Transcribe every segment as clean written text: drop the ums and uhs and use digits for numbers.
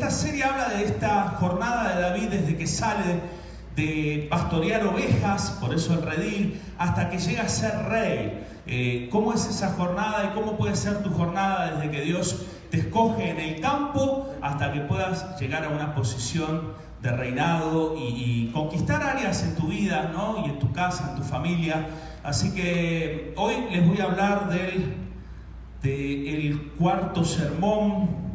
esta serie habla de esta jornada de David desde que sale de pastorear ovejas, por eso el redil, hasta que llega a ser rey. ¿Cómo es esa jornada y cómo puede ser tu jornada desde que Dios te escoge en el campo hasta que puedas llegar a una posición de reinado y conquistar áreas en tu vida, ¿no? Y en tu casa, en tu familia? Así que hoy les voy a hablar del cuarto sermón,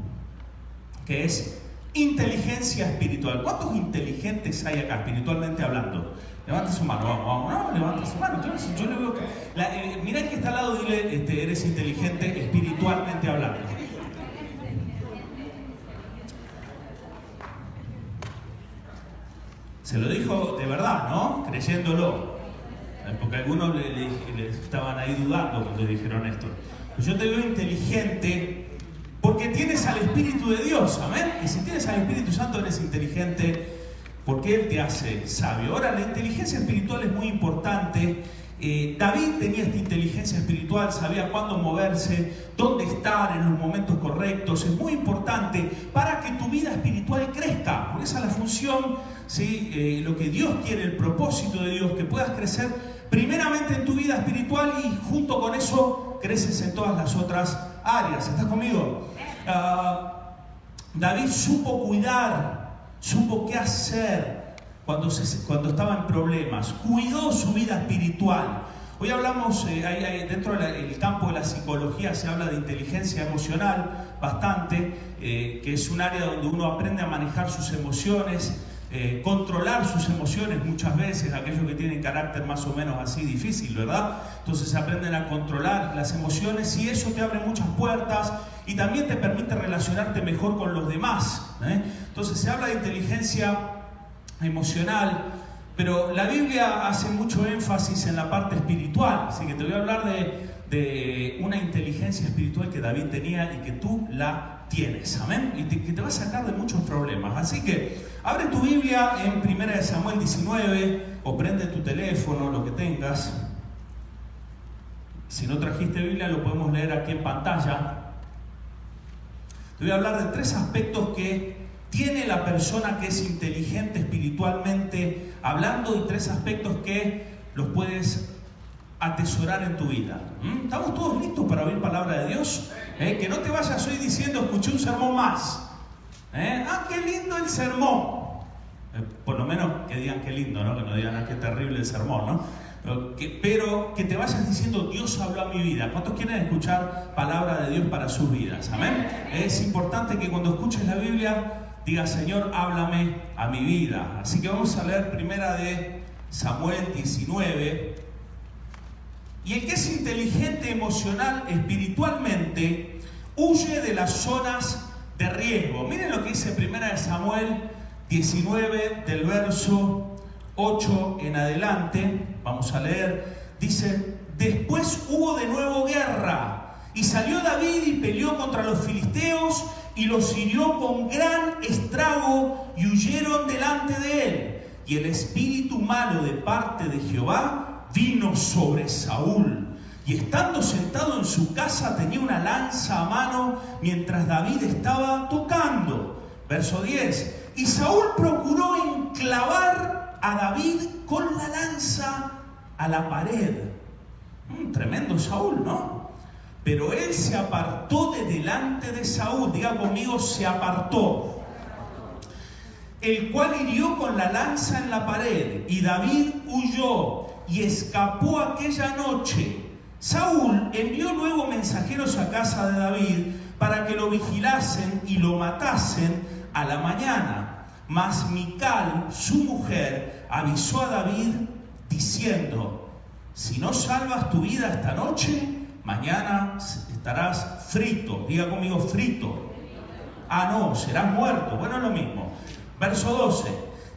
que es inteligencia espiritual. ¿Cuántos inteligentes hay acá, espiritualmente hablando? Levante su mano, vamos, no, levante su mano. Yo le veo que... mira el que está al lado, dile, eres inteligente espiritualmente hablando. Se lo dijo de verdad, ¿no? Creyéndolo. Porque algunos le estaban ahí dudando cuando le dijeron esto. Pues yo te veo inteligente porque tienes al Espíritu de Dios, amén. Y si tienes al Espíritu Santo eres inteligente porque Él te hace sabio. Ahora, la inteligencia espiritual es muy importante. David tenía esta inteligencia espiritual, sabía cuándo moverse, dónde estar en los momentos correctos. Es muy importante para que tu vida espiritual crezca, porque esa es la función, ¿sí? Lo que Dios quiere, el propósito de Dios, que puedas crecer primeramente en tu vida espiritual y junto con eso creces en todas las otras áreas. ¿Estás conmigo? David supo cuidar, supo qué hacer cuando estaba en problemas, cuidó su vida espiritual. Hoy hablamos, dentro del campo de la psicología se habla de inteligencia emocional bastante, que es un área donde uno aprende a manejar sus emociones, controlar sus emociones muchas veces, aquellos que tienen carácter más o menos así difícil, ¿verdad? Entonces aprenden a controlar las emociones y eso te abre muchas puertas y también te permite relacionarte mejor con los demás, ¿eh? Entonces se habla de inteligencia emocional, pero la Biblia hace mucho énfasis en la parte espiritual, así que te voy a hablar de una inteligencia espiritual que David tenía y que tú la tienes, amén, y que te va a sacar de muchos problemas. Así que abre tu Biblia en 1 Samuel 19 o prende tu teléfono, lo que tengas. Si no trajiste Biblia lo podemos leer aquí en pantalla. Te voy a hablar de 3 aspectos que tiene la persona que es inteligente espiritualmente hablando y 3 aspectos que los puedes atesorar en tu vida. ¿Estamos todos listos para oír palabra de Dios? Que no te vayas hoy diciendo, escuché un sermón más. ¡Qué lindo el sermón! Por lo menos que digan qué lindo, ¿no? Que no digan, qué terrible el sermón, ¿no? Pero que te vayas diciendo, Dios habló a mi vida. ¿Cuántos quieren escuchar palabra de Dios para sus vidas? Amén. Es importante que cuando escuches la Biblia digas, Señor, háblame a mi vida. Así que vamos a leer 1 Samuel 19. Y el que es inteligente emocional, espiritualmente, huye de las zonas de riesgo. Miren lo que dice 1 Samuel 19, del verso 8 en adelante. Vamos a leer. Dice, después hubo de nuevo guerra, y salió David y peleó contra los filisteos, y los hirió con gran estrago, y huyeron delante de él. Y el espíritu malo de parte de Jehová vino sobre Saúl, y estando sentado en su casa tenía una lanza a mano mientras David estaba tocando. Verso 10. Y Saúl procuró enclavar a David con la lanza a la pared. Tremendo Saúl, ¿no? Pero él se apartó de delante de Saúl. Diga conmigo, se apartó. El cual hirió con la lanza en la pared, y David huyó y escapó aquella noche. Saúl envió luego mensajeros a casa de David para que lo vigilasen y lo matasen a la mañana. Mas Mical, su mujer, avisó a David diciendo, si no salvas tu vida esta noche, mañana estarás frito. Diga conmigo, frito. No, serás muerto. Bueno, es lo mismo. Verso 12.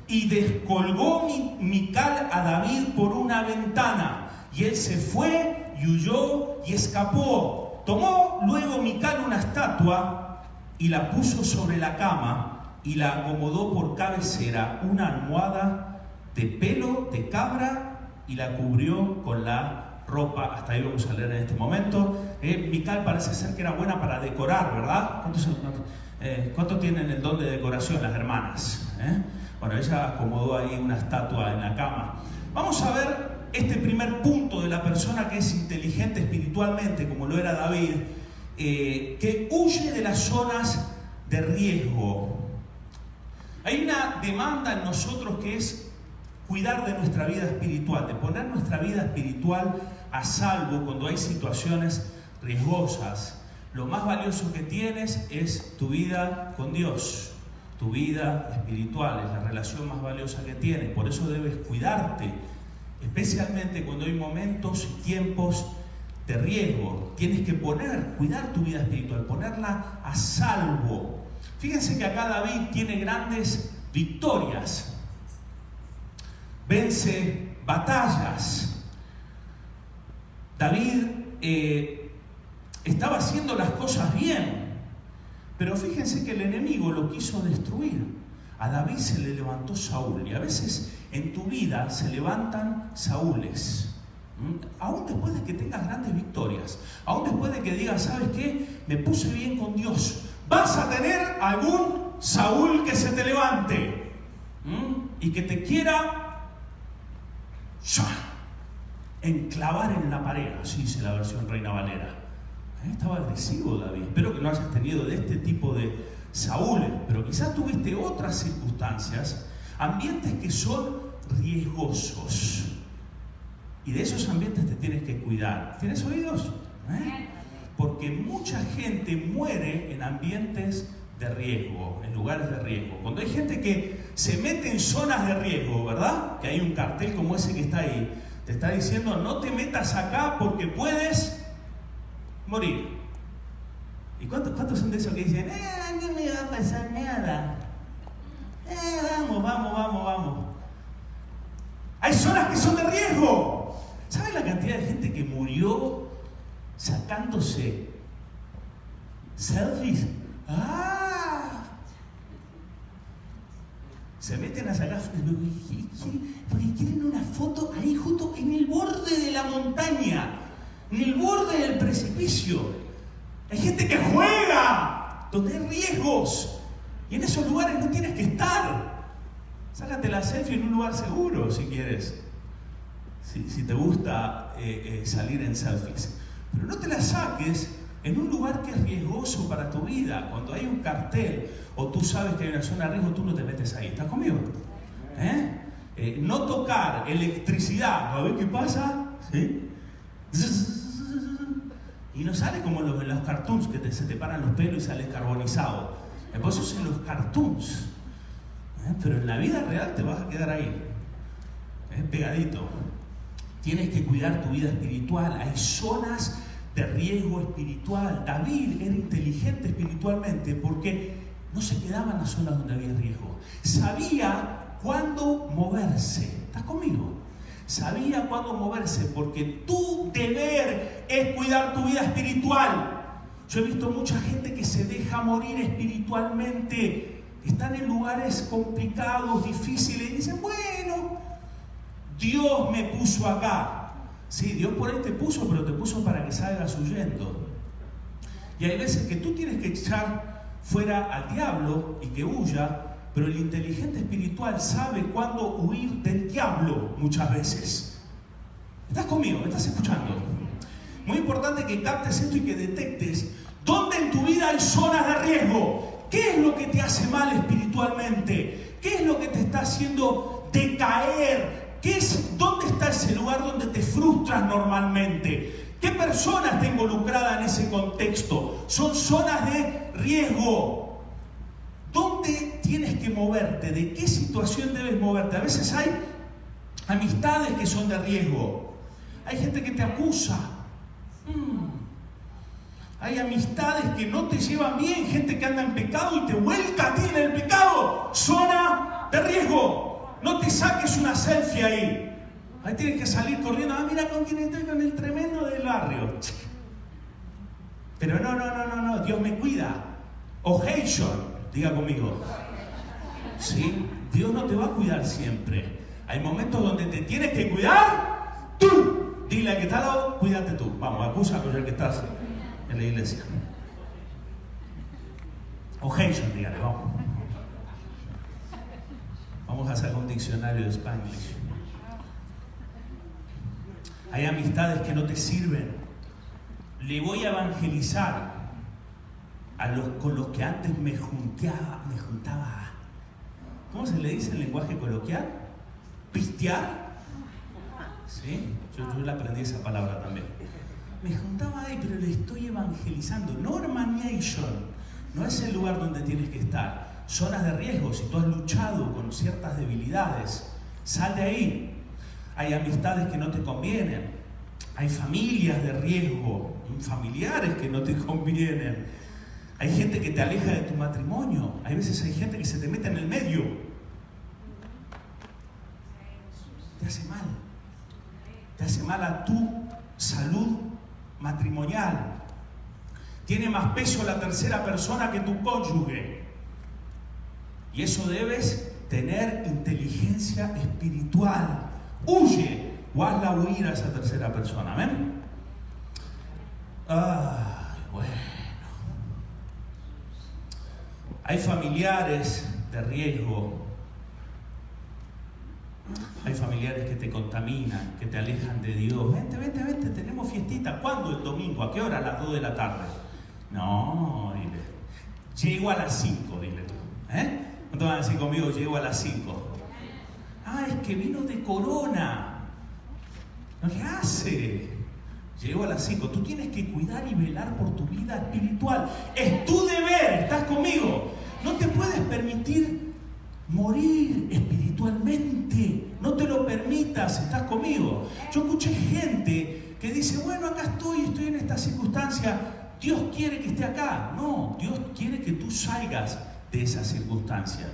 Y descolgó Mical a David por una ventana, y él se fue y huyó y escapó. Tomó luego Mical una estatua y la puso sobre la cama y la acomodó por cabecera una almohada de pelo de cabra y la cubrió con la ropa. Hasta ahí vamos a leer en este momento. Mical parece ser que era buena para decorar, ¿verdad? Entonces, ¿Cuántos tienen el don de decoración, las hermanas? Bueno, ella acomodó ahí una estatua en la cama. Vamos a ver este primer punto de la persona que es inteligente espiritualmente, como lo era David, que huye de las zonas de riesgo. Hay una demanda en nosotros que es cuidar de nuestra vida espiritual, de poner nuestra vida espiritual a salvo cuando hay situaciones riesgosas. Lo más valioso que tienes es tu vida con Dios, tu vida espiritual, es la relación más valiosa que tienes. Por eso debes cuidarte, especialmente cuando hay momentos y tiempos de riesgo. Tienes que cuidar tu vida espiritual, ponerla a salvo. Fíjense que acá David tiene grandes victorias, vence batallas. David estaba haciendo las cosas bien, pero fíjense que el enemigo lo quiso destruir. A David se le levantó Saúl, y a veces en tu vida se levantan Saúles. Aún después de que tengas grandes victorias, aún después de que digas, ¿sabes qué? Me puse bien con Dios. Vas a tener algún Saúl que se te levante y que te quiera enclavar en la pared, así dice la versión Reina Valera. Estaba agresivo David. Espero que no hayas tenido de este tipo de Saúles, pero quizás tuviste otras circunstancias, ambientes que son riesgosos. Y de esos ambientes te tienes que cuidar. ¿Tienes oídos? Porque mucha gente muere en ambientes de riesgo, en lugares de riesgo. Cuando hay gente que se mete en zonas de riesgo, ¿verdad? Que hay un cartel como ese que está ahí, te está diciendo, no te metas acá porque puedes morir. ¿Y cuántos son de esos que dicen, no me va a pasar nada? Vamos. Hay zonas que son de riesgo. ¿Sabes la cantidad de gente que murió sacándose selfies? Se meten a sacar porque quieren una foto ahí justo en el borde de la montaña, en el borde del precipicio. Hay gente que juega donde hay riesgos, y en esos lugares no tienes que estar. Sácate la selfie en un lugar seguro si quieres, si te gusta salir en selfies, pero no te la saques en un lugar que es riesgoso para tu vida. Cuando hay un cartel o tú sabes que hay una zona de riesgo, tú no te metes ahí. ¿Estás conmigo? No tocar electricidad. A ver qué pasa. ¿Sí? Y no sale como en los cartoons que se te paran los pelos y sales carbonizado. Después eso es en los cartoons. Pero en la vida real te vas a quedar ahí, pegadito. Tienes que cuidar tu vida espiritual. Hay zonas de riesgo espiritual. David era inteligente espiritualmente porque no se quedaba en las zonas donde había riesgo. Sabía cuándo moverse. ¿Estás conmigo? Sabía cuándo moverse, porque tu deber es cuidar tu vida espiritual. Yo he visto mucha gente que se deja morir espiritualmente. Están en lugares complicados, difíciles, y dicen, bueno, Dios me puso acá. Sí, Dios por ahí te puso, pero te puso para que salgas huyendo. Y hay veces que tú tienes que echar fuera al diablo y que huya, pero el inteligente espiritual sabe cuándo huir del diablo muchas veces. ¿Estás conmigo? ¿Me estás escuchando? Muy importante que captes esto y que detectes dónde en tu vida hay zonas de riesgo. ¿Qué es lo que te hace mal espiritualmente? ¿Qué es lo que te está haciendo decaer? ¿Dónde está ese lugar donde te frustras normalmente? ¿Qué persona está involucrada en ese contexto? Son zonas de riesgo. ¿Dónde tienes que moverte? ¿De qué situación debes moverte? A veces hay amistades que son de riesgo. Hay gente que te acusa. Hay amistades que no te llevan bien, gente que anda en pecado y te vuelca a ti en el pecado. Zona de riesgo. No te saques una selfie ahí. Ahí tienes que salir corriendo. Mira con quién estoy, con el tremendo del barrio. Pero no, Dios me cuida. Ojation, diga conmigo. ¿Sí? Dios no te va a cuidar siempre. Hay momentos donde te tienes que cuidar tú. Dile al que está al lado, cuídate tú. Vamos, acúsalo ya que estás en la iglesia. Occasion, dígale, vamos. Vamos a sacar un diccionario de Spanglish. Hay amistades que no te sirven. Le voy a evangelizar con los que antes me juntaba. ¿Cómo se le dice en lenguaje coloquial? ¿Pistear? ¿Sí? Yo le aprendí esa palabra también. Me juntaba ahí, pero le estoy evangelizando. Normaniation no es el lugar donde tienes que estar. Zonas de riesgo, si tú has luchado con ciertas debilidades, sal de ahí. Hay amistades que no te convienen. Hay familias de riesgo, familiares que no te convienen. Hay gente que te aleja de tu matrimonio. Hay veces hay gente que se te mete en el medio. Te hace mal. Te hace mal a tu salud matrimonial. Tiene más peso la tercera persona que tu cónyuge. Y eso debes tener inteligencia espiritual. Huye o hazla huir a esa tercera persona. ¿Amén? Bueno. Hay familiares de riesgo. Hay familiares que te contaminan, que te alejan de Dios. Vente, tenemos fiestita. ¿Cuándo? El domingo. ¿A qué hora? A las 2 de la tarde. No, dile. Llego a las 5, dile tú. ¿No te van a decir conmigo, llego a las 5? Ah, es que vino de Corona. No le hace. Llego a las 5. Tú tienes que cuidar y velar por tu vida espiritual. Es tu deber. ¿Estás conmigo? No te puedes permitir morir espiritualmente. No te lo permitas. ¿Estás conmigo? Yo escuché gente que dice, bueno, acá estoy en esta circunstancia. Dios quiere que esté acá. No, Dios quiere que tú salgas de esa circunstancia.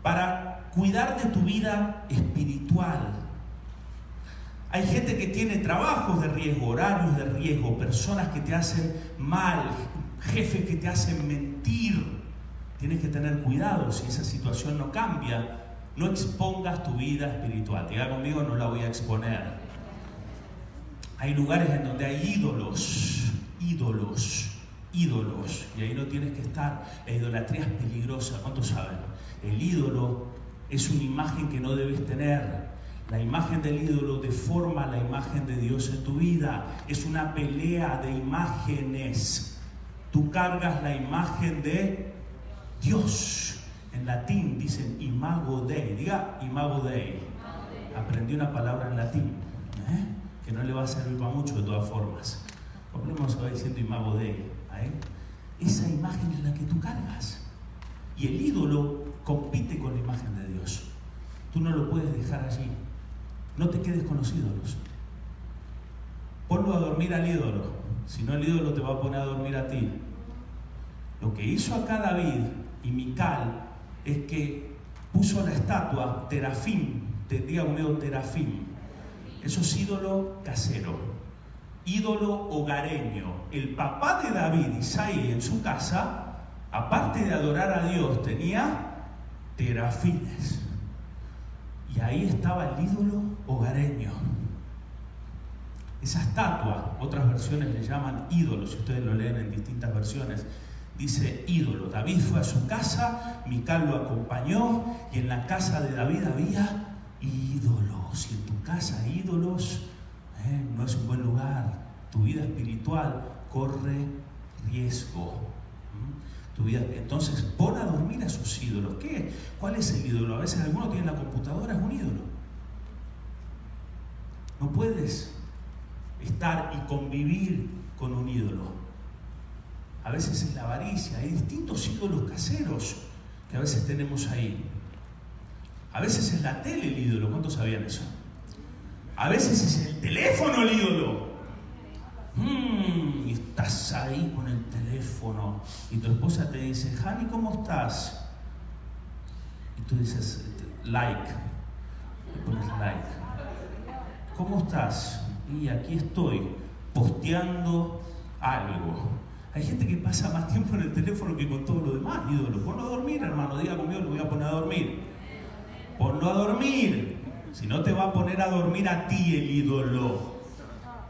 Para cuidar de tu vida espiritual. Hay gente que tiene trabajos de riesgo, horarios de riesgo, personas que te hacen mal, jefes que te hacen mentir. Tienes que tener cuidado. Si esa situación no cambia, no expongas tu vida espiritual. Diga conmigo, no la voy a exponer. Hay lugares en donde hay ídolos, y ahí no tienes que estar. La idolatría es peligrosa. ¿Cuántos saben? El ídolo es una imagen que no debes tener. La imagen del ídolo deforma la imagen de Dios en tu vida. Es una pelea de imágenes. Tú cargas la imagen de Dios. En latín dicen imago Dei. Diga imago Dei. Aprendí una palabra en latín, que no le va a servir para mucho de todas formas. ¿Por qué no se va diciendo imago Dei? Esa imagen es la que tú cargas. Y el ídolo compite con la imagen de Dios. Tú no lo puedes dejar allí. No te quedes con los ídolos. Ponlo a dormir al ídolo. Si no, el ídolo te va a poner a dormir a ti. Lo que hizo acá David y Mical es que puso la estatua Terafim. Diga conmigo Terafim. Eso es ídolo casero, ídolo hogareño. El papá de David, Isaí, en su casa, aparte de adorar a Dios, tenía terafines. Y ahí estaba el ídolo hogareño. Esa estatua, otras versiones le llaman ídolo, si ustedes lo leen en distintas versiones, dice ídolo. David fue a su casa, Mical lo acompañó, y en la casa de David había ídolos. Y en tu casa hay ídolos, no es un buen lugar. Tu vida espiritual corre riesgo. Entonces pon a dormir a sus ídolos. ¿Qué? ¿Cuál es el ídolo? A veces alguno tiene la computadora, es un ídolo. No puedes estar y convivir con un ídolo. A veces es la avaricia. Hay distintos ídolos caseros que a veces tenemos ahí. A veces es la tele el ídolo. ¿Cuántos sabían eso? A veces es el teléfono el ídolo. Y estás ahí con el teléfono y tu esposa te dice, Jani, ¿cómo estás? Y tú dices, like. Le pones like. ¿Cómo estás? Y aquí estoy, posteando algo. Hay gente que pasa más tiempo en el teléfono que con todo lo demás, ídolo. Ponlo a dormir, hermano. Diga conmigo, lo voy a poner a dormir. Ponlo a dormir. Si no, te va a poner a dormir a ti el ídolo.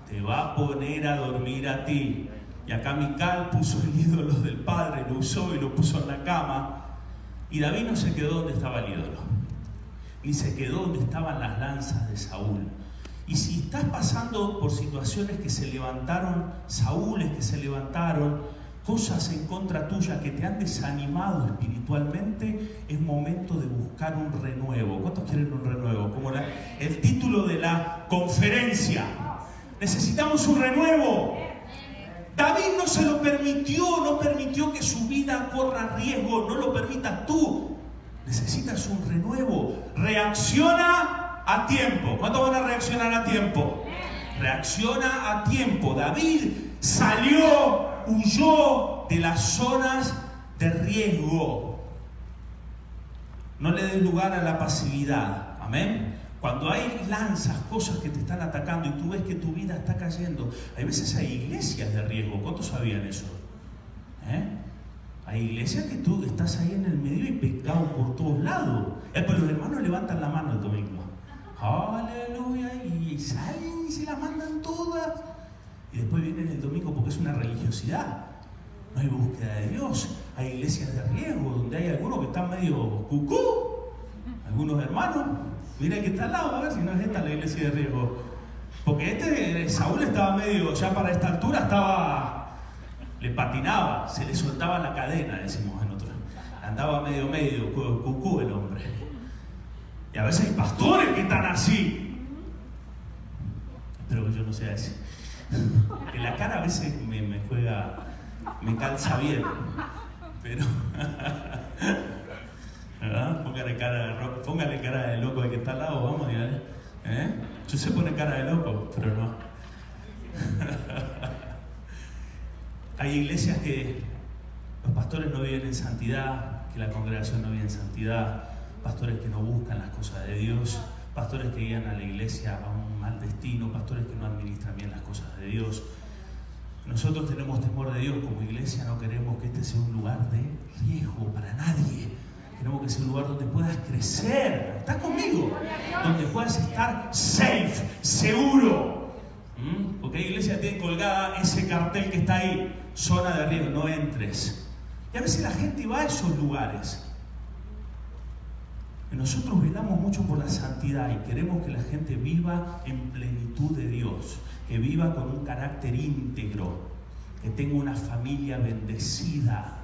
Te va a poner a dormir a ti. Y acá Mical puso el ídolo del padre, lo usó y lo puso en la cama. Y David no se quedó donde estaba el ídolo, ni se quedó donde estaban las lanzas de Saúl. Y si estás pasando por situaciones que se levantaron, Saúles que se levantaron, cosas en contra tuya que te han desanimado espiritualmente, es momento de buscar un renuevo. ¿Cuántos quieren un renuevo? Como el título de la conferencia. Necesitamos un renuevo. David no se lo permitió, no permitió que su vida corra riesgo, no lo permitas tú. Necesitas un renuevo. Reacciona a tiempo. ¿Cuántos van a reaccionar a tiempo? Reacciona a tiempo. David salió, huyó de las zonas de riesgo. No le des lugar a la pasividad. Amén. Cuando hay lanzas, cosas que te están atacando y tú ves que tu vida está cayendo, hay veces hay iglesias de riesgo. ¿Cuántos sabían eso? Hay iglesias que tú estás ahí en el medio y pecado por todos lados. Pero los hermanos levantan la mano el domingo. Aleluya. Y salen y se la mandan todas. Y después vienen el domingo porque es una religiosidad. No hay búsqueda de Dios. Hay iglesias de riesgo donde hay algunos que están medio cucú. Algunos hermanos. Mira que está al lado, a ver si no es esta la iglesia de riesgo. Porque Saúl estaba medio, ya para esta altura le patinaba, se le soltaba la cadena, decimos en otro. Andaba medio, cucú el hombre. Y a veces hay pastores que están así. Espero que yo no sea ese. Que la cara a veces me juega, me calza bien. Pero... ¿verdad? Póngale cara de loco al que está al lado, vamos, dígale. Yo sé poner cara de loco, pero no. Hay iglesias que los pastores no viven en santidad, que la congregación no vive en santidad, pastores que no buscan las cosas de Dios, pastores que guían a la iglesia a un mal destino, pastores que no administran bien las cosas de Dios. Nosotros tenemos temor de Dios como iglesia, no queremos que este sea un lugar de riesgo para nadie. Queremos que sea un lugar donde puedas crecer. ¿Estás conmigo? Donde puedas estar safe, seguro. Porque hay iglesias que tienen colgada ese cartel que está ahí, zona de riesgo, no entres. Y a veces la gente va a esos lugares. Y nosotros velamos mucho por la santidad y queremos que la gente viva en plenitud de Dios, que viva con un carácter íntegro, que tenga una familia bendecida.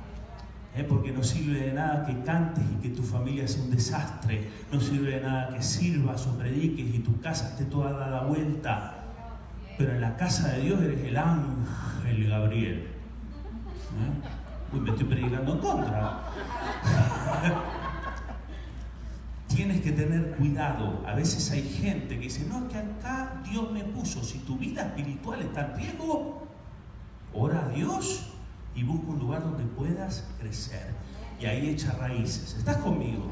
Porque no sirve de nada que cantes y que tu familia sea un desastre. No sirve de nada que sirvas o prediques y tu casa esté toda dada vuelta. Pero en la casa de Dios eres el ángel Gabriel. Uy, me estoy predicando en contra. Tienes que tener cuidado. A veces hay gente que dice, no, es que acá Dios me puso. Si tu vida espiritual está en riesgo, ora a Dios y busca un lugar donde puedas crecer. Y ahí echa raíces. ¿Estás conmigo?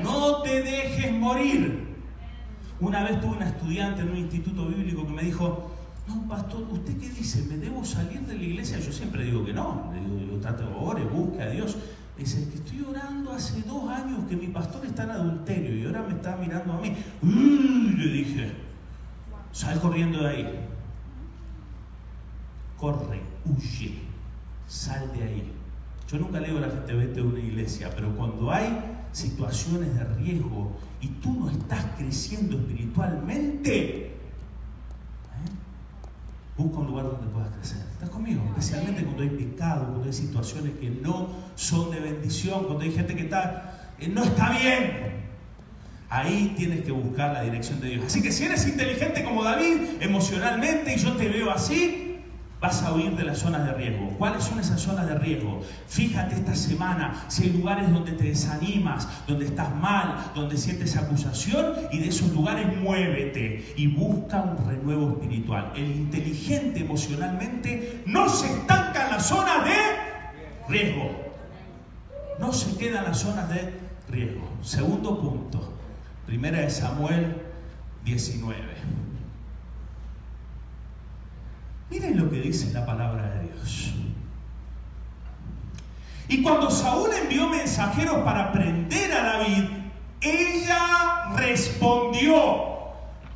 No te dejes morir. Una vez tuve una estudiante en un instituto bíblico que me dijo, no, pastor, ¿usted qué dice? ¿Me debo salir de la iglesia? Yo siempre digo que no. Le digo, yo trato de ore, busque a Dios. Dice, que estoy orando hace 2 años que mi pastor está en adulterio y ahora me está mirando a mí. Le dije, sal corriendo de ahí. Corre, huye. Sal de ahí. Yo nunca le digo a la gente vete de una iglesia, pero cuando hay situaciones de riesgo y tú no estás creciendo espiritualmente, busca un lugar donde puedas crecer. ¿Estás conmigo? Especialmente cuando hay pecado, cuando hay situaciones que no son de bendición, cuando hay gente que no está bien. Ahí tienes que buscar la dirección de Dios. Así que si eres inteligente como David, emocionalmente, y yo te veo así, vas a huir de las zonas de riesgo. ¿Cuáles son esas zonas de riesgo? Fíjate esta semana si hay lugares donde te desanimas, donde estás mal, donde sientes acusación, y de esos lugares muévete y busca un renuevo espiritual. El inteligente emocionalmente no se estanca en las zonas de riesgo. No se queda en las zonas de riesgo. Segundo punto. 1 Samuel 19. Miren lo que dice la palabra de Dios. Y cuando Saúl envió mensajeros para prender a David, ella respondió,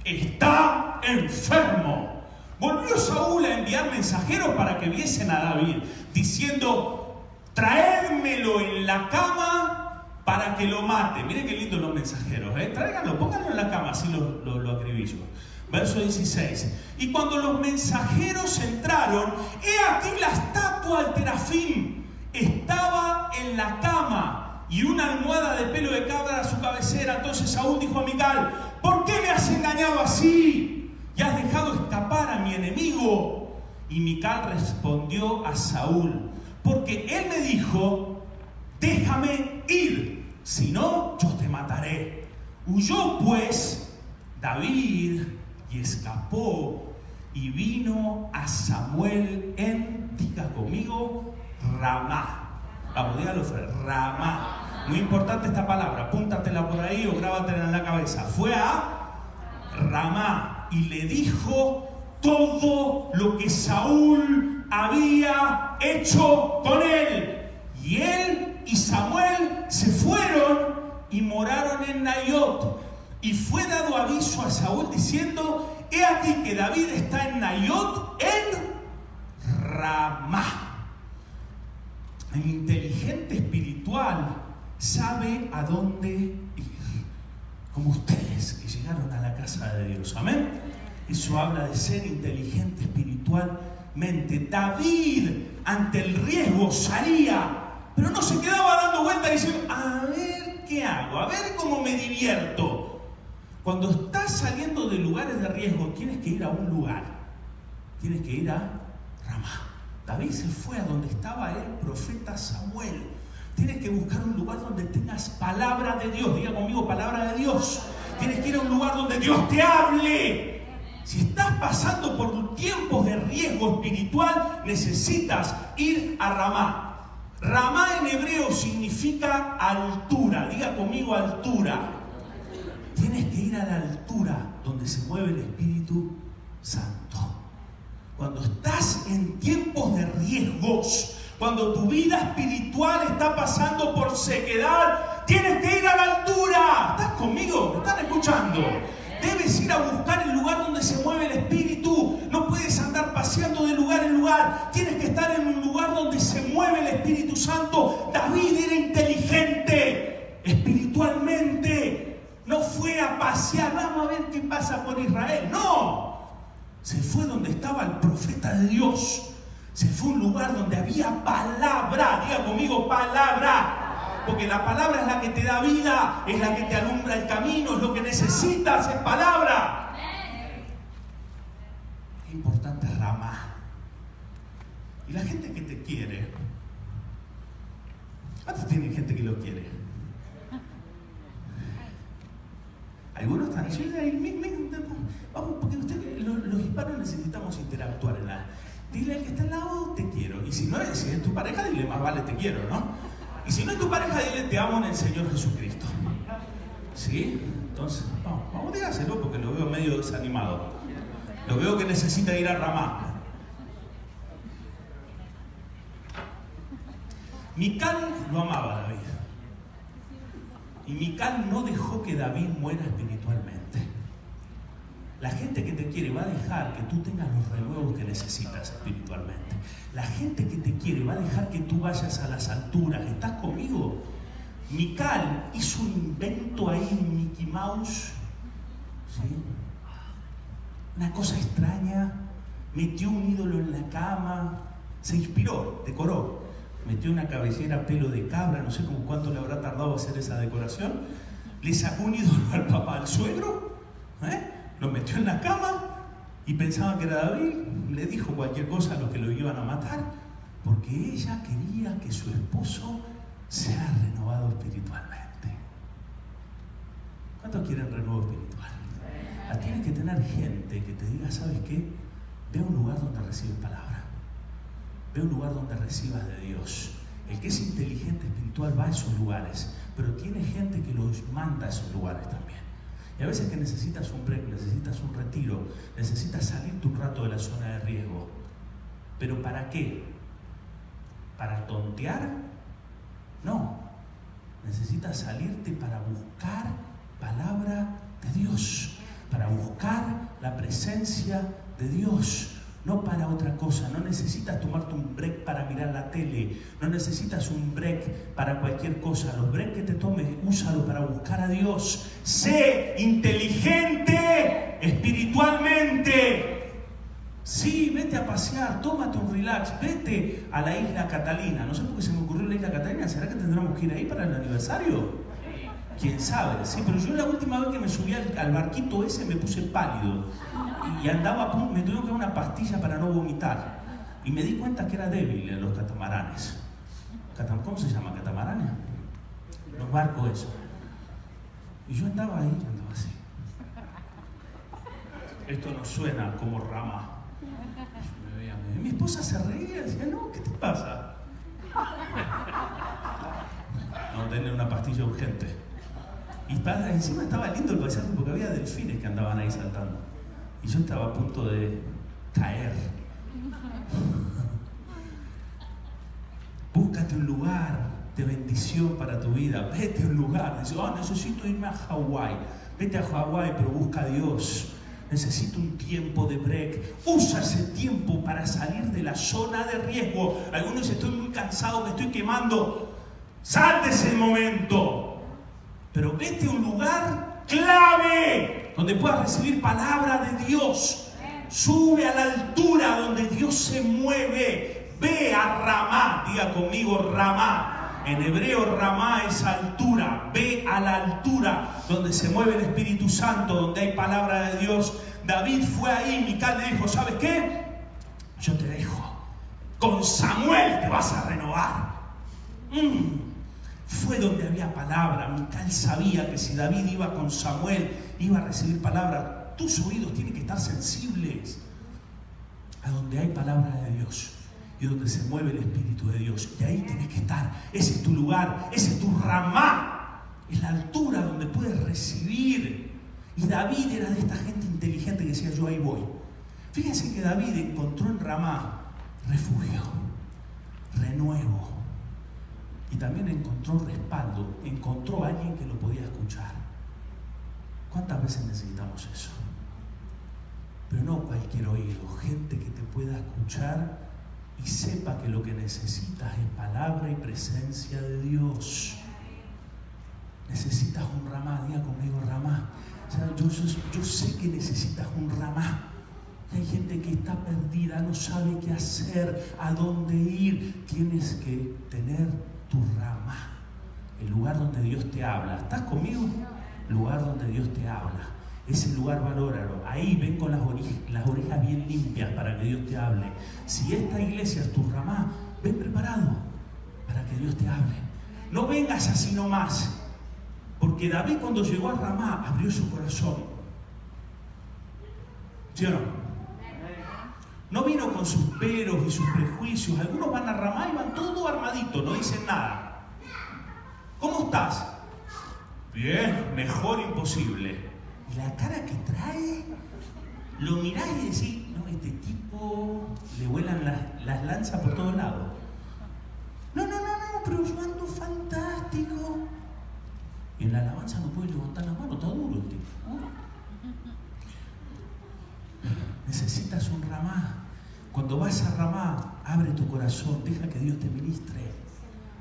está enfermo, Volvió Saúl a enviar mensajeros para que viesen a David, diciendo: traédmelo en la cama para que lo mate. Miren qué lindos los mensajeros, tráiganlo, pónganlo en la cama, así lo acribillo. Verso 16. Y cuando los mensajeros entraron, he aquí la estatua del terafim estaba en la cama y una almohada de pelo de cabra a su cabecera. Entonces Saúl dijo a Mical: ¿por qué me has engañado así? Y has dejado escapar a mi enemigo. Y Mical respondió a Saúl: porque él me dijo: déjame ir, si no, yo te mataré. Huyó pues David y escapó y vino a Samuel en, diga conmigo, Ramá. Vamos, dígalo, Ramá. Muy importante esta palabra, apúntatela por ahí o grábatela en la cabeza. Fue a Ramá y le dijo todo lo que Saúl había hecho con él. Y él y Samuel se fueron y moraron en Naiot. Y fue dado aviso a Saúl diciendo: he aquí que David está en Naiot, en Ramá. El inteligente espiritual sabe a dónde ir, como ustedes que llegaron a la casa de Dios. Amén. Eso habla de ser inteligente espiritualmente. David, ante el riesgo, salía, pero no se quedaba dando vueltas diciendo: a ver qué hago, a ver cómo me divierto. Cuando estás saliendo de lugares de riesgo, tienes que ir a un lugar. Tienes que ir a Ramá. David se fue a donde estaba el profeta Samuel. Tienes que buscar un lugar donde tengas palabra de Dios. Diga conmigo, palabra de Dios. Tienes que ir a un lugar donde Dios te hable. Si estás pasando por tiempos de riesgo espiritual, necesitas ir a Ramá. Ramá en hebreo significa altura. Diga conmigo, altura. Tienes que ir a la altura donde se mueve el Espíritu Santo. Cuando estás en tiempos de riesgos, cuando tu vida espiritual está pasando por sequedad, tienes que ir a la altura. ¿Estás conmigo? ¿Me están escuchando? Debes ir a buscar el lugar donde se mueve el Espíritu. No puedes andar paseando de lugar en lugar. Tienes que estar en un lugar donde se mueve el Espíritu Santo. David era inteligente espiritualmente. No fue a pasear, vamos a ver qué pasa por Israel. No, se fue donde estaba el profeta de Dios. Se fue a un lugar donde había palabra. Diga conmigo, palabra. Porque la palabra es la que te da vida, es la que te alumbra el camino, es lo que necesitas, es palabra. Qué importante es Ramá. Y la gente que te quiere, ¿cuántos tienen gente que lo quiere? Algunos están diciendo: vamos, porque los hispanos necesitamos interactuar. Dile al que está al lado: te quiero. Y si es tu pareja, dile: más vale te quiero, ¿no? Y si no es tu pareja, dile: te amo en el Señor Jesucristo. ¿Sí? Entonces, vamos, dígaselo, porque lo veo medio desanimado. Lo veo que necesita ir a Ramá. Mical lo amaba a David. Y Mical no dejó que David muera espiritualmente. La gente que te quiere va a dejar que tú tengas los renuevos que necesitas espiritualmente. La gente que te quiere va a dejar que tú vayas a las alturas. ¿Estás conmigo? Mical hizo un invento ahí en Mickey Mouse. ¿Sí? Una cosa extraña. Metió un ídolo en la cama. Se inspiró, decoró. Metió una cabellera pelo de cabra, no sé cómo cuánto le habrá tardado hacer esa decoración. Le sacó un ídolo al papá, al suegro, lo metió en la cama y pensaba que era David. Le dijo cualquier cosa a los que lo iban a matar, porque ella quería que su esposo sea renovado espiritualmente. ¿Cuántos quieren renuevo espiritual? Tienes que tener gente que te diga: ¿sabes qué? Ve a un lugar donde recibes palabra. Ve a un lugar donde recibas de Dios. El que es inteligente espiritual va a esos lugares, pero tiene gente que los manda a esos lugares también. Y a veces que necesitas un break, necesitas un retiro, necesitas salirte un rato de la zona de riesgo. ¿Pero para qué? ¿Para tontear? No. Necesitas salirte para buscar palabra de Dios, para buscar la presencia de Dios, no para otra cosa. No necesitas tomarte un break para mirar la tele, no necesitas un break para cualquier cosa. Los breaks que te tomes, úsalo para buscar a Dios. Sé inteligente espiritualmente. Sí, vete a pasear, tómate un relax, vete a la isla Catalina. No sé por qué se me ocurrió la isla Catalina. ¿Será que tendremos que ir ahí para el aniversario? ¿Quién sabe? Sí, pero yo la última vez que me subí al barquito ese me puse pálido. Y andaba a punto, me tuvieron que dar una pastilla para no vomitar. Y me di cuenta que era débil en los catamaranes. ¿Cómo se llama? ¿Catamaranes? Los barcos esos. Y yo andaba ahí, andaba así. Esto no suena como Rama. Mi esposa se reía, decía, no, ¿qué te pasa? No, denle una pastilla urgente. Y encima estaba lindo el paisaje porque había delfines que andaban ahí saltando. Y yo estaba a punto de caer. Búscate un lugar de bendición para tu vida. Vete a un lugar. Dice, necesito irme a Hawái. Vete a Hawái, pero busca a Dios. Necesito un tiempo de break. Usa ese tiempo para salir de la zona de riesgo. Algunos dicen, estoy muy cansado, me estoy quemando. Sal de ese momento. Pero vete a un lugar clave donde puedas recibir palabra de Dios. Sube a la altura donde Dios se mueve. Ve a Ramá. Diga conmigo Ramá. En hebreo Ramá es altura. Ve a la altura donde se mueve el Espíritu Santo, donde hay palabra de Dios. David fue ahí. Mical le dijo, ¿sabes qué? Yo te dejo. Con Samuel te vas a renovar. Fue donde había palabra. Mical sabía que si David iba con Samuel, iba a recibir palabra. Tus oídos tienen que estar sensibles a donde hay palabra de Dios y donde se mueve el Espíritu de Dios. Y ahí tienes que estar. Ese es tu lugar, ese es tu Ramá. Es la altura donde puedes recibir. Y David era de esta gente inteligente que decía, yo ahí voy. Fíjense que David encontró en Ramá refugio, renuevo. Y también encontró respaldo, encontró a alguien que lo podía escuchar. ¿Cuántas veces necesitamos eso? Pero no cualquier oído, gente que te pueda escuchar y sepa que lo que necesitas es palabra y presencia de Dios. Necesitas un Ramá, diga conmigo Ramá. O sea, yo sé que necesitas un Ramá. Hay gente que está perdida, no sabe qué hacer, a dónde ir. Tienes que tener tu Ramá, el lugar donde Dios te habla. ¿Estás conmigo? El lugar donde Dios te habla. Ese lugar valóralo. Ahí ven con las orejas bien limpias para que Dios te hable. Si esta iglesia es tu Ramá, ven preparado para que Dios te hable. No vengas así nomás. Porque David cuando llegó a Ramá abrió su corazón. ¿Sí o no? No vino con sus peros y sus prejuicios. Algunos van a Ramá y van todo armadito, no dicen nada. ¿Cómo estás? Bien, mejor imposible. Y la cara que trae, lo mirás y decís, no, este tipo le vuelan las lanzas por todos lados. No, pero yo ando fantástico. Y en la alabanza no puede levantar la mano, está duro el tipo. Necesitas un Ramá. Cuando vas a Ramá, abre tu corazón, deja que Dios te ministre.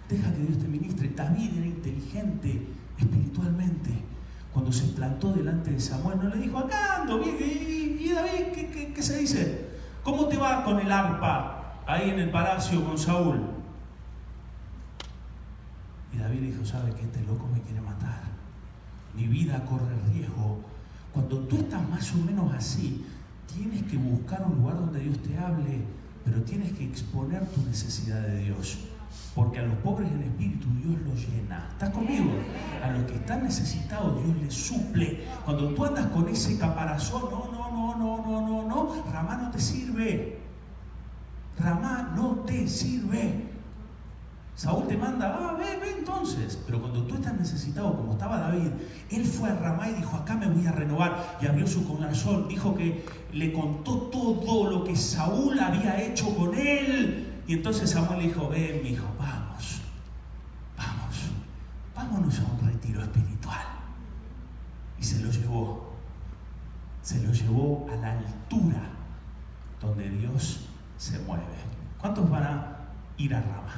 Deja que Dios te ministre. David era inteligente espiritualmente. Cuando se plantó delante de Samuel, no le dijo, acá ando, bien, y David, ¿qué se dice? ¿Cómo te va con el arpa ahí en el palacio con Saúl? Y David le dijo, ¿sabe qué? Este loco me quiere matar. Mi vida corre riesgo. Cuando tú estás más o menos así, tienes que buscar un lugar donde Dios te hable, pero tienes que exponer tu necesidad de Dios. Porque a los pobres en espíritu Dios los llena. ¿Estás conmigo? A los que están necesitados Dios les suple. Cuando tú andas con ese caparazón, no, Ramá no te sirve. Ramá no te sirve. Saúl te manda, ve entonces. Pero cuando tú estás necesitado, como estaba David, él fue a Ramá y dijo, acá me voy a renovar. Y abrió su corazón, dijo que le contó todo lo que Saúl había hecho con él. Y entonces Samuel le dijo, ven mi hijo, vámonos a un retiro espiritual. Y se lo llevó a la altura donde Dios se mueve. ¿Cuántos van a ir a Ramá?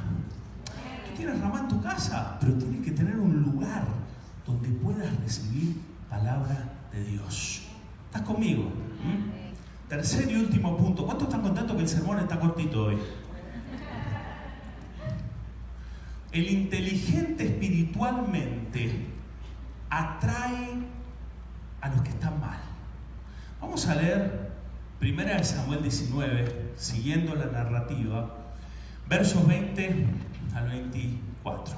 Tú tienes Ramá en tu casa, pero tienes que tener un lugar donde puedas recibir palabra de Dios. ¿Estás conmigo? Tercer y último punto. ¿Cuántos están contentos que el sermón está cortito hoy? El inteligente espiritualmente atrae a los que están mal. Vamos a leer 1 Samuel 19, siguiendo la narrativa, versos 20 al 24.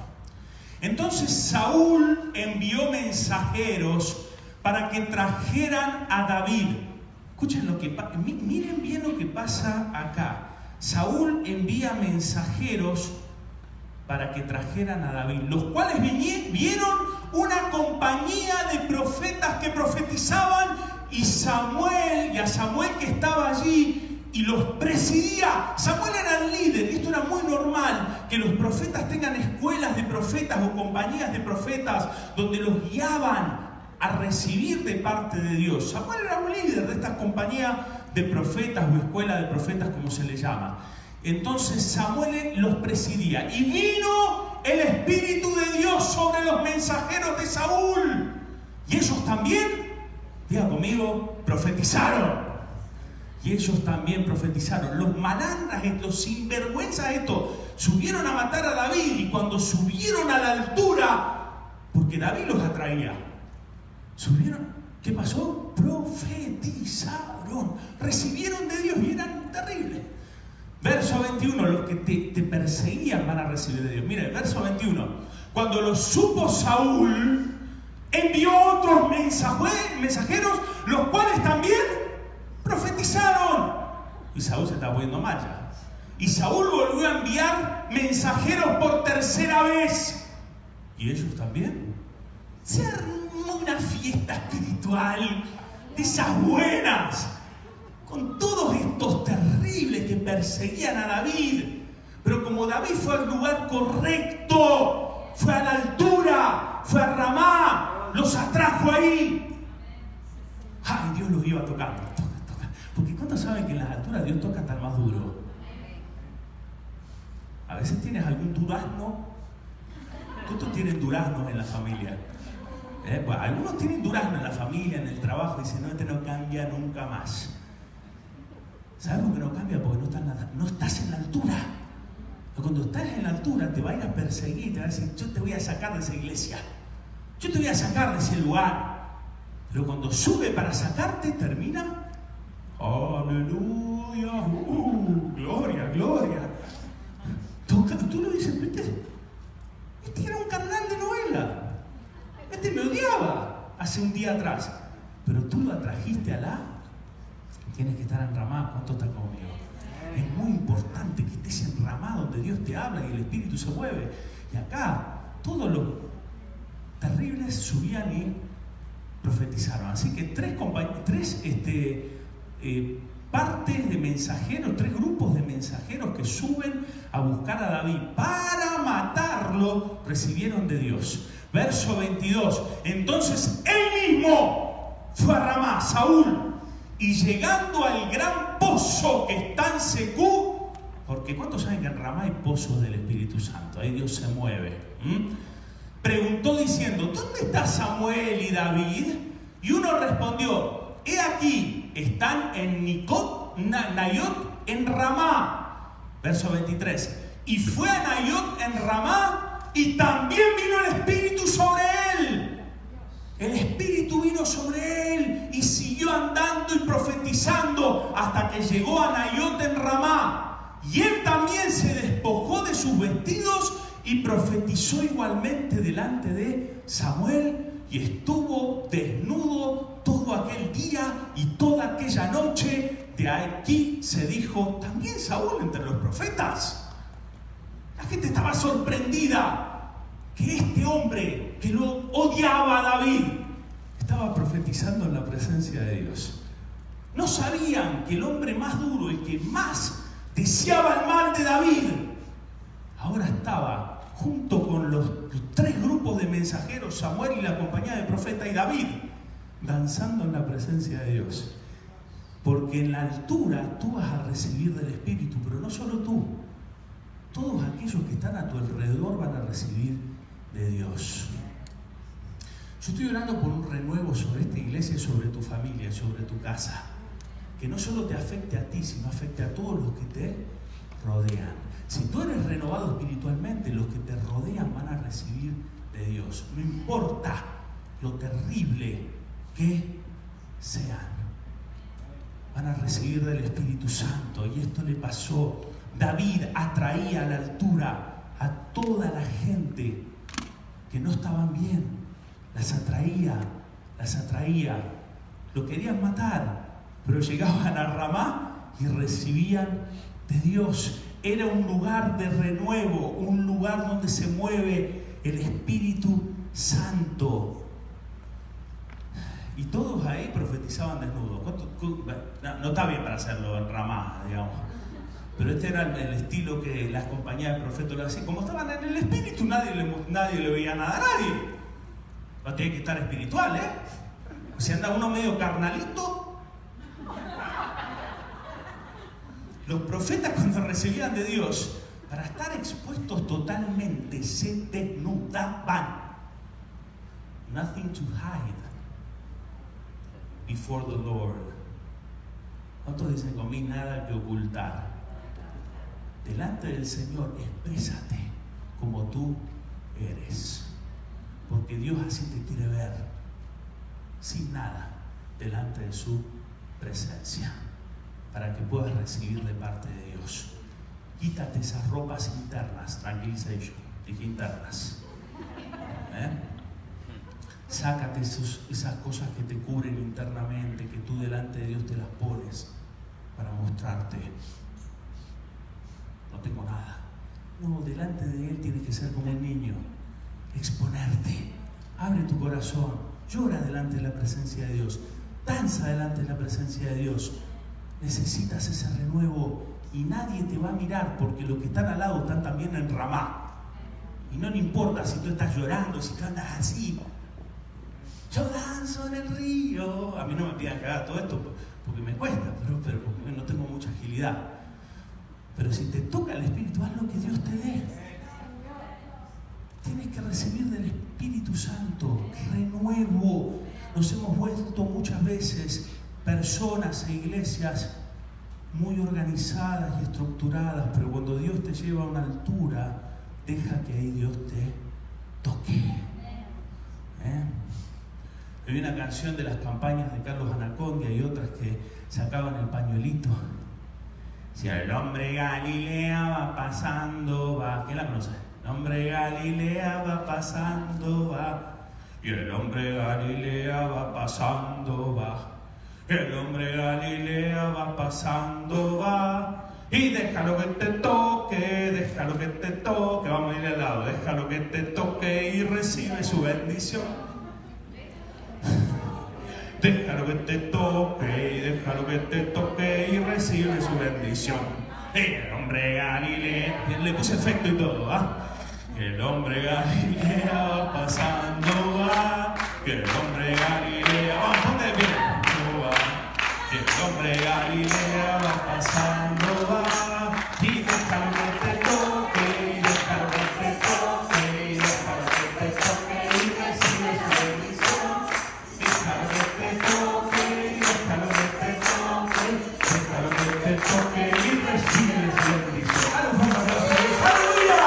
Entonces Saúl envió mensajeros para que trajeran a David. Escuchen lo que pasa, miren bien lo que pasa acá. Saúl envía mensajeros para que trajeran a David, los cuales vieron una compañía de profetas que profetizaban y a Samuel que estaba allí y los presidía. Samuel era el líder, y esto era muy normal, que los profetas tengan escuelas de profetas o compañías de profetas donde los guiaban a recibir de parte de Dios. Samuel era un líder de esta compañía de profetas o escuela de profetas, como se le llama. Entonces Samuel los presidía y vino el Espíritu de Dios sobre los mensajeros de Saúl. Y ellos también, diga conmigo, profetizaron. Y ellos también profetizaron. Los malandras, los sinvergüenzas, subieron a matar a David. Y cuando subieron a la altura, porque David los atraía, subieron, ¿qué pasó? Profetizaron. Recibieron de Dios y eran terribles. Verso 21, los que te perseguían van a recibir de Dios. Mire, verso 21. Cuando lo supo Saúl, envió otros mensajeros, los cuales también profetizaron. Y Saúl se está poniendo mal ya. Y Saúl volvió a enviar mensajeros por tercera vez. Y ellos también. Se armó una fiesta espiritual de esas buenas, con todos estos terribles que perseguían a David. Pero como David fue al lugar correcto, fue a la altura, fue a Ramá, los atrajo ahí. Ay, Dios los iba tocando. Porque ¿cuántos saben que en las alturas Dios toca hasta el más duro? A veces tienes algún durazno. ¿Cuántos tienen duraznos en la familia? Bueno, algunos tienen durazno en la familia, en el trabajo, y dicen, no, este no cambia nunca más. ¿Sabes por qué no cambia? Porque no estás en la altura. Pero cuando estás en la altura te va a ir a perseguir, te va a decir, yo te voy a sacar de esa iglesia, yo te voy a sacar de ese lugar. Pero cuando sube para sacarte, termina, aleluya, gloria, gloria. Tú lo dices, este era un carnal de novela, este me odiaba hace un día atrás, pero tú lo atrajiste a la... Tienes que estar enramado. ¿Cuánto está conmigo? Es muy importante que estés enramado donde Dios te habla y el Espíritu se mueve. Y acá todos los terribles subían y profetizaron. Así que tres partes de mensajeros, tres grupos de mensajeros que suben a buscar a David para matarlo, recibieron de Dios. Verso 22. Entonces él mismo fue a Ramá, Saúl, y llegando al gran pozo que está en Secú, porque ¿cuántos saben que en Ramá hay pozos del Espíritu Santo? Ahí Dios se mueve. Preguntó diciendo, ¿dónde está Samuel y David? Y uno respondió, he aquí, están en Nayot en Ramá. Verso 23. Y fue a Nayot en Ramá y también vino el Espíritu sobre él. El Espíritu vino sobre él y siguió andando y profetizando hasta que llegó a Nayot en Ramá. Y él también se despojó de sus vestidos y profetizó igualmente delante de Samuel y estuvo desnudo todo aquel día y toda aquella noche. De aquí se dijo, también Saúl entre los profetas. La gente estaba sorprendida que este hombre que lo odiaba a David estaba profetizando en la presencia de Dios. No sabían que el hombre más duro, el que más deseaba el mal de David, ahora estaba junto con los tres grupos de mensajeros, Samuel y la compañía de profeta y David, danzando en la presencia de Dios. Porque en la altura tú vas a recibir del Espíritu, pero no solo tú. Todos aquellos que están a tu alrededor van a recibir de Dios. Yo estoy orando por un renuevo sobre esta iglesia, sobre tu familia, sobre tu casa. Que no solo te afecte a ti, sino afecte a todos los que te rodean. Si tú eres renovado espiritualmente, los que te rodean van a recibir de Dios. No importa lo terrible que sean. Van a recibir del Espíritu Santo. Y esto le pasó. David atraía a la altura a toda la gente que no estaban bien. Las atraía. Lo querían matar, pero llegaban a Ramá y recibían de Dios. Era un lugar de renuevo, un lugar donde se mueve el Espíritu Santo. Y todos ahí profetizaban desnudos. No está bien para hacerlo en Ramá, digamos. Pero este era el estilo que las compañías de profetas lo hacían. Como estaban en el Espíritu, nadie le veía nada a nadie. No tiene que estar espiritual, ¿eh? Si anda uno medio carnalito. Los profetas, cuando recibían de Dios, para estar expuestos totalmente, se desnudaban. Nothing to hide before the Lord. ¿Cuántos dicen conmigo? Nada que ocultar. Delante del Señor, exprésate como tú eres. Porque Dios así te quiere ver, sin nada, delante de su presencia, para que puedas recibir de parte de Dios. Quítate esas ropas internas, tranquilization, dije internas. Sácate esas cosas que te cubren internamente, que tú delante de Dios te las pones para mostrarte. No tengo nada. No, delante de Él tienes que ser como un niño. Exponerte. Abre tu corazón. Llora delante de la presencia de Dios. Danza delante de la presencia de Dios. Necesitas ese renuevo y nadie te va a mirar porque los que están al lado están también en Ramá. Y no le importa si tú estás llorando, si tú andas así. Yo danzo en el río. A mí no me pidan que haga todo esto porque me cuesta, pero porque no tengo mucha agilidad. Pero si te toca el Espíritu, haz lo que Dios te dé. Tienes que recibir del Espíritu Santo renuevo. Nos hemos vuelto muchas veces personas e iglesias muy organizadas y estructuradas, pero cuando Dios te lleva a una altura, deja que ahí Dios te toque. Hay una canción de las campañas de Carlos Anacondia y otras que sacaban el pañuelito. Si el hombre Galilea va pasando, va. ¿Quién la conoce? El hombre Galilea va pasando, va. Y el hombre Galilea va pasando, va. El hombre Galilea va pasando, va. Y déjalo que te toque, déjalo que te toque. Vamos a ir al lado. Déjalo que te toque y recibe su bendición. Déjalo que te toque, déjalo que te toque y recibe su bendición. El hombre Galilea, le puse efecto y todo, ¿ah? El hombre Galilea va pasando, va. El hombre Galilea, vamos, ponte de pie. El hombre Galilea va pasando, va. Y déjalo que te toque, y déjalo que te toque, y déjalo que te toque y recibe su bendición. Déjalo que te toque, déjalo que te toque, déjalo que te toque y recibe su bendición. ¡Aleluya!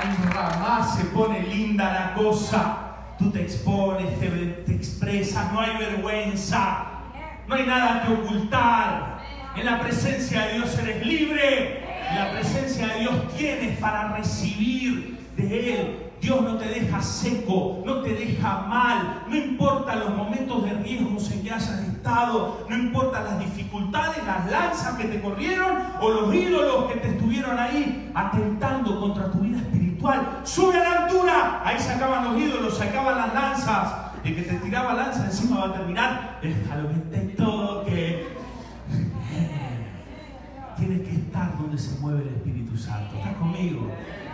En Ramá se pone linda la cosa. Tú te expones, te expresas, no hay vergüenza, no hay nada que ocultar. En la presencia de Dios eres libre. En la presencia de Dios tienes para recibir de Él. Dios no te deja seco, no te deja mal. No importa los momentos de riesgos en que hayas estado, no importa las dificultades, las lanzas que te corrieron o los ídolos que te estuvieron ahí atentando contra tu vida espiritual. Sube a la altura, ahí se acaban los ídolos, se acaban las lanzas. El que te tiraba lanza encima va a terminar. Déjalo que te toque. Tienes que estar donde se mueve el Espíritu Santo. ¿Estás conmigo?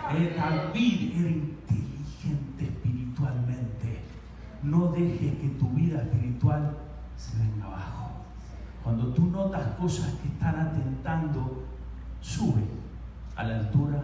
David era inteligente espiritualmente. no dejes que tu vida espiritual se venga abajo. Cuando tú notas cosas que están atentando, sube a la altura